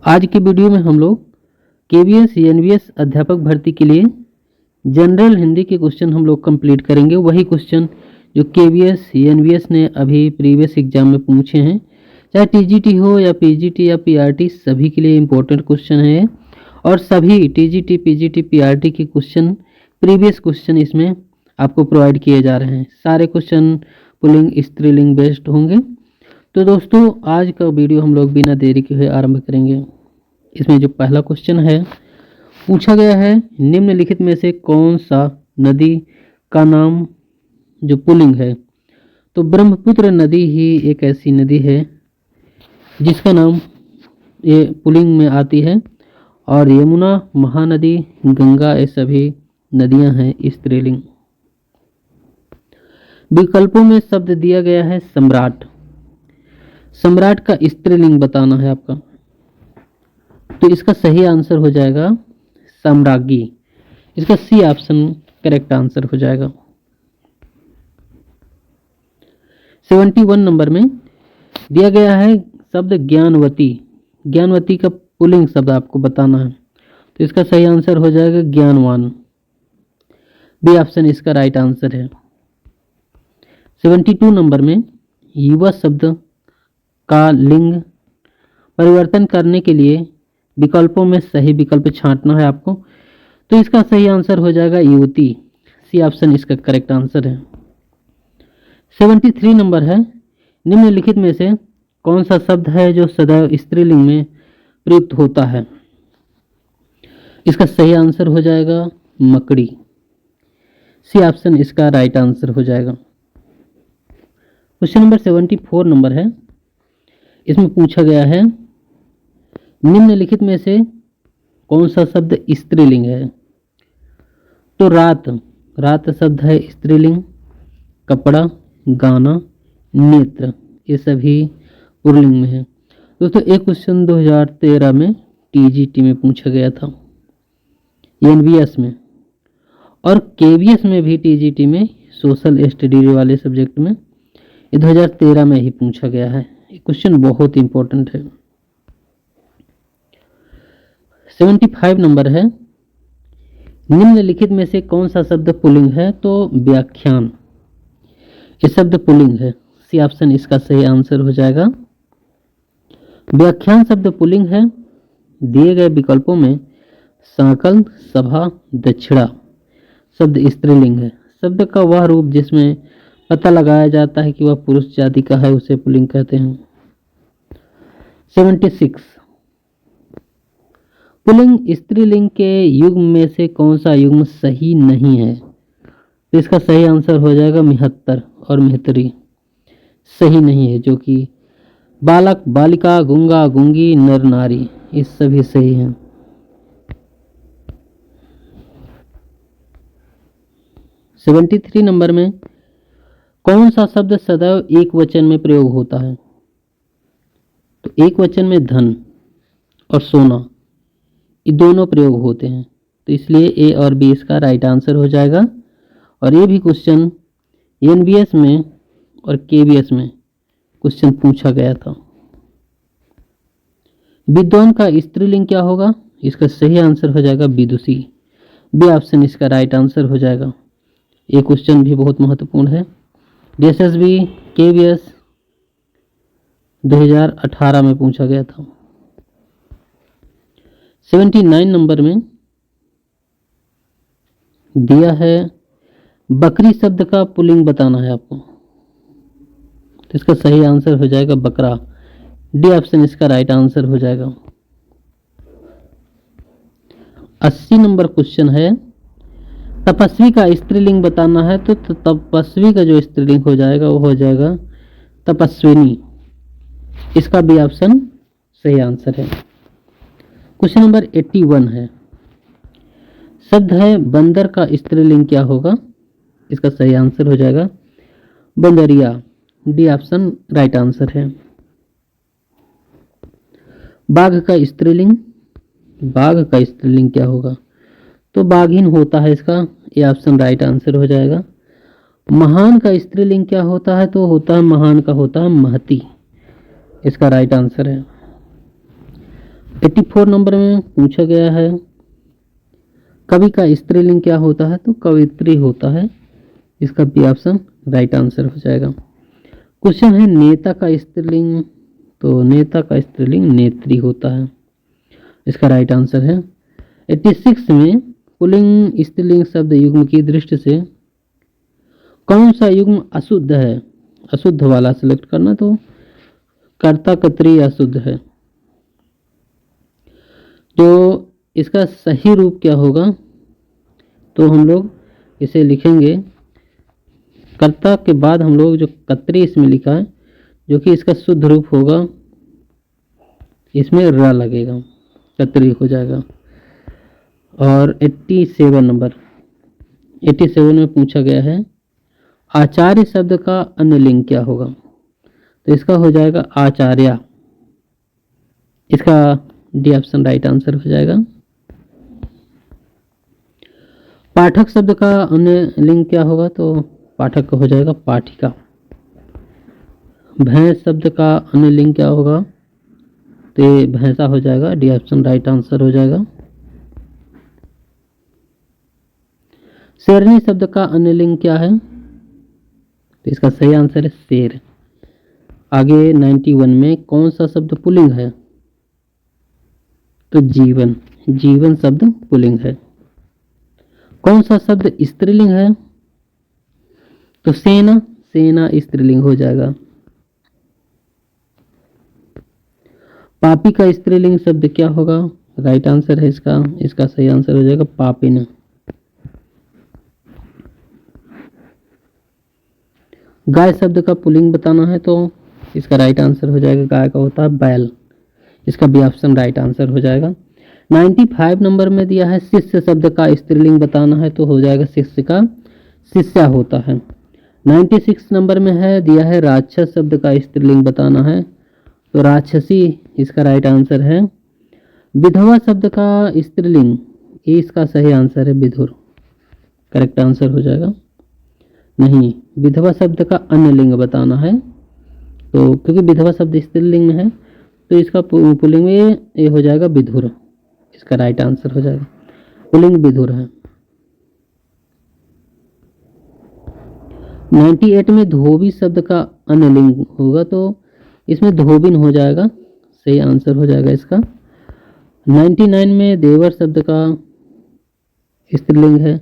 आज के वीडियो में हम लोग केवीएस एनवीएस अध्यापक भर्ती के लिए जनरल हिंदी के क्वेश्चन हम लोग कंप्लीट करेंगे। वही क्वेश्चन जो केवीएस एनवीएस ने अभी प्रीवियस एग्जाम में पूछे हैं, चाहे टीजीटी हो या पीजीटी या पीआरटी, सभी के लिए इम्पोर्टेंट क्वेश्चन है। और सभी टीजीटी पीजीटी पीआरटी के क्वेश्चन, प्रीवियस क्वेश्चन इसमें आपको प्रोवाइड किए जा रहे हैं। सारे क्वेश्चन पुल्लिंग स्त्रीलिंग बेस्ड होंगे। तो दोस्तों, आज का वीडियो हम लोग बिना देरी के हुए आरंभ करेंगे। इसमें जो पहला क्वेश्चन है पूछा गया है, निम्नलिखित में से कौन सा नदी का नाम जो पुल्लिंग है? तो ब्रह्मपुत्र नदी ही एक ऐसी नदी है जिसका नाम ये पुल्लिंग में आती है। और यमुना, महानदी, गंगा, ये सभी नदियां हैं स्त्रीलिंग। विकल्पों में शब्द दिया गया है सम्राट। सम्राट का स्त्रीलिंग बताना है आपका, तो इसका सही आंसर हो जाएगा साम्राज्ञी। इसका सी ऑप्शन करेक्ट आंसर हो जाएगा। 71 नंबर में दिया गया है शब्द ज्ञानवती। ज्ञानवती का पुल्लिंग शब्द आपको बताना है, तो इसका सही आंसर हो जाएगा ज्ञानवान। बी ऑप्शन इसका राइट आंसर है। 72 नंबर में युवा शब्द का लिंग परिवर्तन करने के लिए विकल्पों में सही विकल्प छांटना है आपको, तो इसका सही आंसर हो जाएगा युवती। सी ऑप्शन इसका करेक्ट आंसर है। 73 नंबर है, निम्नलिखित में से कौन सा शब्द है जो सदैव स्त्रीलिंग में प्रयुक्त होता है? इसका सही आंसर हो जाएगा मकड़ी। सी ऑप्शन इसका राइट आंसर हो जाएगा। क्वेश्चन नंबर 74 नंबर है, इसमें पूछा गया है निम्नलिखित में से कौन सा शब्द स्त्रीलिंग है? तो रात, रात शब्द है स्त्रीलिंग। कपड़ा, गाना, नेत्र, ये सभी पुल्लिंग में है। दोस्तों, एक क्वेश्चन 2013 में टीजीटी में पूछा गया था, एनवीएस में, और केवीएस में भी टीजीटी में सोशल स्टडी वाले सब्जेक्ट में ये 2013 में ही पूछा गया है। ये क्वेश्चन बहुत इंपॉर्टेंट है। 75 नंबर है, निम्नलिखित में से कौन सा शब्द पुल्लिंग है? तो व्याख्यान, ये शब्द पुल्लिंग है। सी ऑप्शन इसका सही आंसर हो जाएगा। व्याख्यान शब्द पुल्लिंग है। दिए गए विकल्पों में सांकल, सभा, दक्षिणा शब्द स्त्रीलिंग है। शब्द का वह रूप जिसमें पता लगाया जाता है कि वह पुरुष जाति का है, उसे पुल्लिंग कहते हैं। 76 पुल्लिंग स्त्रीलिंग के युग्म में से कौन सा युग्म सही नहीं है? तो इसका सही आंसर हो जाएगा 73 और मेहतरी सही नहीं है, जो कि बालक, बालिका, गुंगा, गुंगी, नर, नारी, ये सभी सही हैं। 73 नंबर में कौन सा शब्द सदैव एक वचन में प्रयोग होता है? तो एक वचन में धन और सोना, ये दोनों प्रयोग होते हैं, तो इसलिए ए और बी इसका राइट आंसर हो जाएगा। और ये भी क्वेश्चन एनवीएस में और केवीएस में क्वेश्चन पूछा गया था। विद्वान का स्त्रीलिंग क्या होगा? इसका सही आंसर हो जाएगा विदुषी। बी ऑप्शन इसका राइट आंसर हो जाएगा। ये क्वेश्चन भी बहुत महत्वपूर्ण है। डीएसएसबी केवीएस 2018 में पूछा गया था। 79 नंबर में दिया है बकरी शब्द का पुल्लिंग बताना है आपको, तो इसका सही आंसर हो जाएगा बकरा। डी ऑप्शन इसका राइट आंसर हो जाएगा। 80 नंबर क्वेश्चन है, तपस्वी का स्त्रीलिंग बताना है, तो तपस्वी का जो स्त्रीलिंग हो जाएगा वो हो जाएगा तपस्विनी। इसका बी ऑप्शन सही आंसर है। क्वेश्चन नंबर 81 है, शब्द है बंदर का स्त्रीलिंग क्या होगा? इसका सही आंसर हो जाएगा बंदरिया। डी ऑप्शन राइट आंसर है। बाघ का स्त्रीलिंग, बाघ का स्त्रीलिंग क्या होगा? तो बाघिन होता है, इसका ये ऑप्शन राइट आंसर हो जाएगा। महान का स्त्रीलिंग क्या होता है? तो होता है महान का होता है महती। इसका राइट आंसर है। 84 नंबर में पूछा गया है कवि का स्त्रीलिंग क्या होता है, तो कवित्री होता है। इसका बी ऑप्शन राइट आंसर हो जाएगा। क्वेश्चन है नेता का स्त्रीलिंग, तो नेता का स्त्रीलिंग नेत्री होता है। इसका राइट आंसर है। 86 में पुल्लिंग स्त्रीलिंग शब्द युग्म की दृष्टि से कौन सा युग्म अशुद्ध है, अशुद्ध वाला सिलेक्ट करना, तो कर्ता कर्तरी अशुद्ध है। तो इसका सही रूप क्या होगा, तो हम लोग इसे लिखेंगे कर्ता के बाद हम लोग जो कर्तरी इसमें लिखा है, जो कि इसका शुद्ध रूप होगा, इसमें र लगेगा, कर्तरी हो जाएगा। और 87 नंबर 87 में पूछा गया है आचार्य शब्द का अन्य लिंग क्या होगा, तो इसका हो जाएगा आचार्य। इसका डी ऑप्शन राइट आंसर हो जाएगा। पाठक शब्द का अन्य लिंग क्या होगा, तो पाठक का हो जाएगा पाठिका। भैंस शब्द का अन्य लिंग क्या होगा, तो ये भैंसा हो जाएगा। डी ऑप्शन राइट आंसर हो जाएगा। शेरनी शब्द का अन्य लिंग क्या है, तो इसका सही आंसर है शेर। आगे 91 में कौन सा शब्द पुल्लिंग है, तो जीवन, जीवन शब्द पुल्लिंग है। कौन सा शब्द स्त्रीलिंग है, तो सेना, सेना स्त्रीलिंग हो जाएगा। पापी का स्त्रीलिंग शब्द क्या होगा, राइट आंसर है इसका, इसका सही आंसर हो जाएगा पापिन। गाय शब्द का पुल्लिंग बताना है, तो इसका राइट आंसर हो जाएगा गाय का होता है बैल। इसका भी ऑप्शन राइट आंसर हो जाएगा। 95 नंबर में दिया है शिष्य शब्द का स्त्रीलिंग बताना है, तो हो जाएगा शिष्य का शिष्या होता है। 96 नंबर में है दिया है राक्षस शब्द का स्त्रीलिंग बताना है, तो राक्षसी इसका राइट आंसर है। विधवा शब्द का स्त्रीलिंग, ये इसका सही आंसर है विधुर, करेक्ट आंसर हो जाएगा। नहीं, विधवा शब्द का अन्य लिंग बताना है, तो क्योंकि विधवा शब्द स्त्रीलिंग में है, तो इसका पुल्लिंग में ये हो जाएगा विधुर। इसका राइट आंसर हो जाएगा, पुल्लिंग विधुर है। 98 में धोबी शब्द का अन्य लिंग होगा, तो इसमें धोबिन हो जाएगा, सही आंसर हो जाएगा इसका। 99 में देवर शब्द का स्त्रीलिंग है,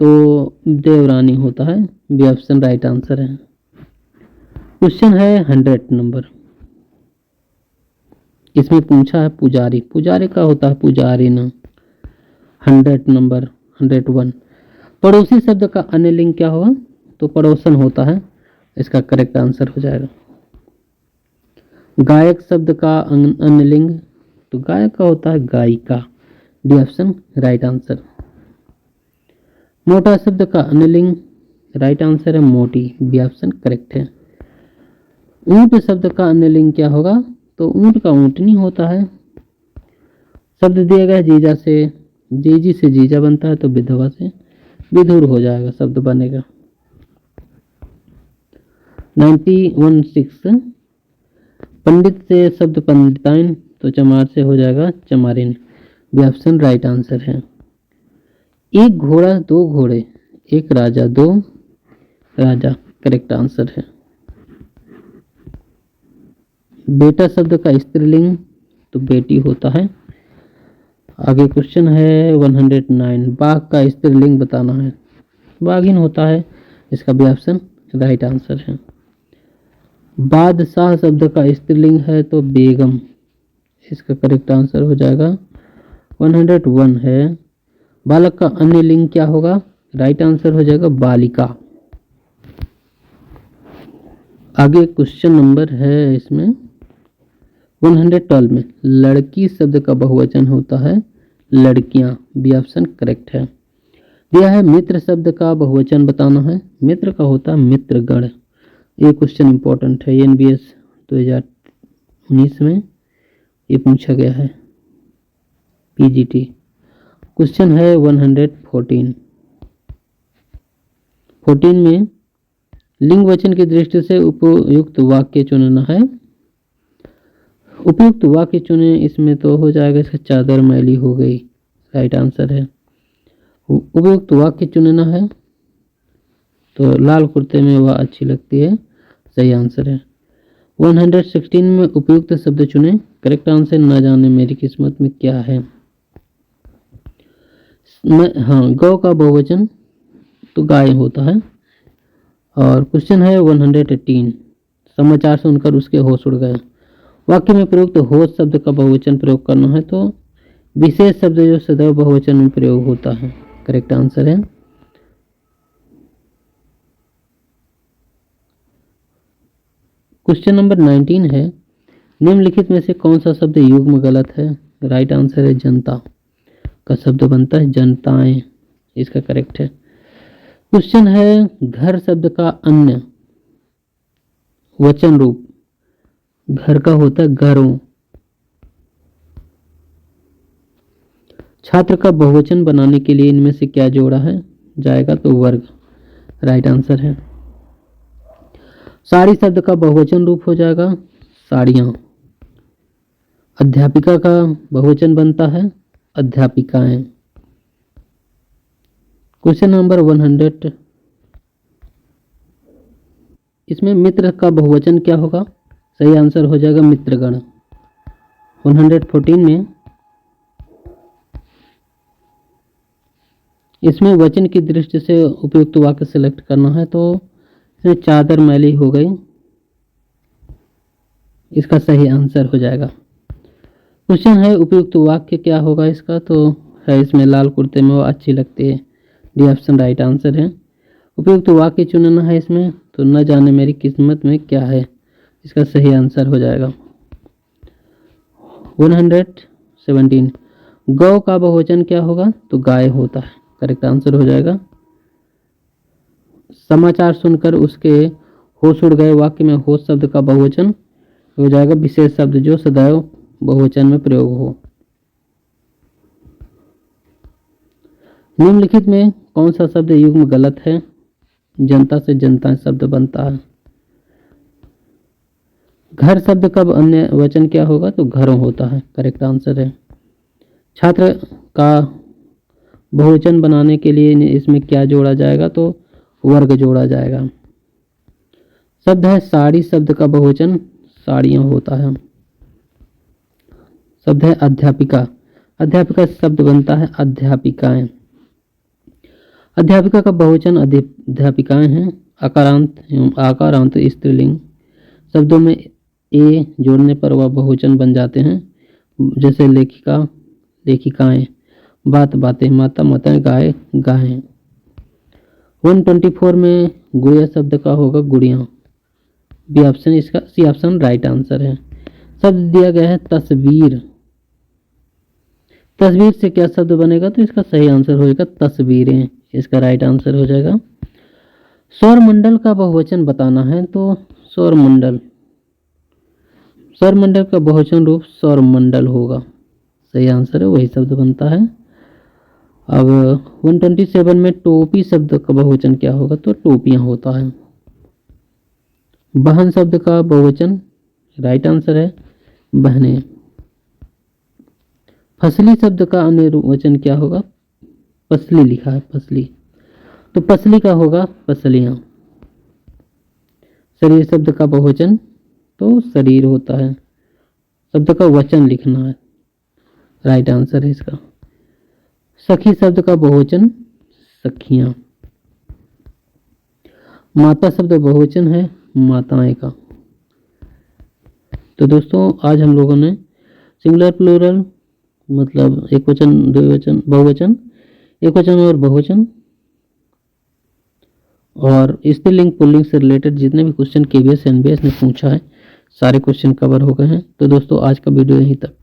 तो देवरानी होता है। बी ऑप्शन राइट आंसर है। क्वेश्चन है 100 नंबर, इसमें पूछा है पुजारी, पुजारी का होता है पुजारी न। 100 नंबर 101 पड़ोसी शब्द का अन्य लिंग क्या होगा, तो पड़ोसन होता है। इसका करेक्ट आंसर हो जाएगा। गायक शब्द का अन्य लिंग, तो गायक का होता है गायिका। D option right answer. मोटा शब्द का अन्य लिंग, राइट आंसर है मोटी। बी ऑप्शन करेक्ट है। ऊंट शब्द का अन्य लिंग क्या होगा, तो ऊंट का ऊंटनी होता है। शब्द दिया गया जीजा से, जीजी से जीजा बनता है, तो विधवा से विधुर हो जाएगा, शब्द बनेगा। 91 पंडित से शब्द पंडिताइन, तो चमार से हो जाएगा चमारिन। बी ऑप्शन राइट आंसर है। एक घोड़ा दो घोड़े, एक राजा दो राजा, करेक्ट आंसर है। बेटा शब्द का स्त्रीलिंग, तो बेटी होता है। आगे क्वेश्चन है 109 बाघ का स्त्रीलिंग बताना है, बाघिन होता है। इसका भी ऑप्शन राइट आंसर है। बादशाह शब्द का स्त्रीलिंग है, तो बेगम। इसका करेक्ट आंसर हो जाएगा 101 है। बालक का अन्य लिंग क्या होगा, राइट आंसर हो जाएगा बालिका। आगे क्वेश्चन नंबर है इसमें 112 में लड़की शब्द का बहुवचन होता है लड़कियां। बी ऑप्शन करेक्ट है। दिया है मित्र शब्द का बहुवचन बताना है, मित्र का होता है मित्रगण। ये क्वेश्चन इंपॉर्टेंट है, एनबीएस 2019 में ये पूछा गया है, पीजीटी। क्वेश्चन है 114 में लिंग वचन की दृष्टि से उपयुक्त वाक्य चुनना है। उपयुक्त वाक्य चुने, इसमें तो हो जाएगा इसका चादर मैली हो गई, राइट आंसर है। उपयुक्त वाक्य चुनना है तो लाल कुर्ते में वह अच्छी लगती है, सही आंसर है। 116 में उपयुक्त शब्द चुने, करेक्ट आंसर न जाने मेरी किस्मत में क्या है। हाँ, गौ का बहुवचन तो गाय होता है। और क्वेश्चन है 118, समाचार सुनकर उसके होश उड़ गए। वाक्य में प्रयुक्त होश शब्द का बहुवचन प्रयोग करना है तो विशेष शब्द जो सदैव बहुवचन में प्रयोग होता है, करेक्ट आंसर है। क्वेश्चन नंबर 19 है, निम्नलिखित में से कौन सा शब्द युग्म गलत है, राइट आंसर है जनता का शब्द बनता है जनताएं, इसका करेक्ट है। क्वेश्चन है, घर शब्द का अन्य वचन रूप घर का होता है घरों। छात्र का बहुवचन बनाने के लिए इनमें से क्या जोड़ा है जाएगा तो वर्ग, राइट आंसर है। साड़ी शब्द का बहुवचन रूप हो जाएगा साड़ियां। अध्यापिका का बहुवचन बनता है अध्यापिकाएं। क्वेश्चन नंबर 100, इसमें मित्र का बहुवचन क्या होगा, सही आंसर हो जाएगा मित्रगण। 114 में इसमें वचन की दृष्टि से उपयुक्त वाक्य सिलेक्ट करना है तो इसमें चादर मैली हो गई, इसका सही आंसर हो जाएगा। क्वेश्चन है उपयुक्त वाक्य क्या होगा इसका, तो है इसमें लाल कुर्ते में वो अच्छी लगती है, डी ऑप्शन राइट आंसर है। उपयुक्त वाक्य चुनना है इसमें तो न जाने मेरी किस्मत में क्या है, इसका सही आंसर हो जाएगा। 117, गौ का बहुवचन क्या होगा तो गाय होता है, करेक्ट आंसर हो जाएगा। समाचार सुनकर उसके होश उड़ गए, वाक्य में होश शब्द का बहुवचन हो जाएगा विशेष शब्द जो सदैव बहुवचन में प्रयोग हो। निम्नलिखित में कौन सा शब्द युग्म गलत है, जनता से जनता शब्द बनता है। घर शब्द का अन्य वचन क्या होगा तो घरों होता है, करेक्ट आंसर है। छात्र का बहुवचन बनाने के लिए इसमें क्या जोड़ा जाएगा तो वर्ग जोड़ा जाएगा। शब्द है साड़ी, शब्द का बहुवचन साड़ियां होता है। शब्द है अध्यापिका, अध्यापिका शब्द बनता है अध्यापिकाएं। अध्यापिका का बहुवचन अध्यापिकाएं हैं। आकारांत एवं आकारांत स्त्रीलिंग शब्दों में ए जोड़ने पर वह बहुवचन बन जाते हैं, जैसे लेखिका लेखिकाएं, बात बातें, माता माताएं, गाय गायें। 124 में गुड़िया शब्द का होगा गुड़ियां, बी ऑप्शन इसका सी ऑप्शन राइट आंसर है। शब्द दिया गया है तस्वीर, तस्वीर से क्या शब्द बनेगा तो इसका सही आंसर हो जाएगा तस्वीरें, इसका राइट आंसर हो जाएगा। सौरमंडल का बहुवचन बताना है तो सौरमंडल, सौरमंडल का बहुवचन रूप सौरमंडल होगा, सही आंसर है, वही शब्द बनता है। अब 127 में टोपी शब्द का बहुवचन क्या होगा तो टोपियां होता है। बहन शब्द का बहुवचन राइट आंसर है बहनें। फसली शब्द का अन्य वचन क्या होगा, पसली लिखा है पसली, तो पसली का होगा पसलियां। शरीर शब्द का बहुवचन तो शरीर होता है, शब्द का वचन लिखना है, राइट आंसर है इसका। सखी शब्द का बहुवचन सखियां। माता शब्द बहुवचन है माताएं का। तो दोस्तों आज हम लोगों ने सिंगुलर प्लूरल मतलब एक वचन द्विवचन बहुवचन, एक वचन और बहुवचन और स्त्रीलिंग पुल्लिंग से रिलेटेड जितने भी क्वेश्चन केवीएस एनबीएस ने पूछा है सारे क्वेश्चन कवर हो गए हैं। तो दोस्तों आज का वीडियो यहीं तक।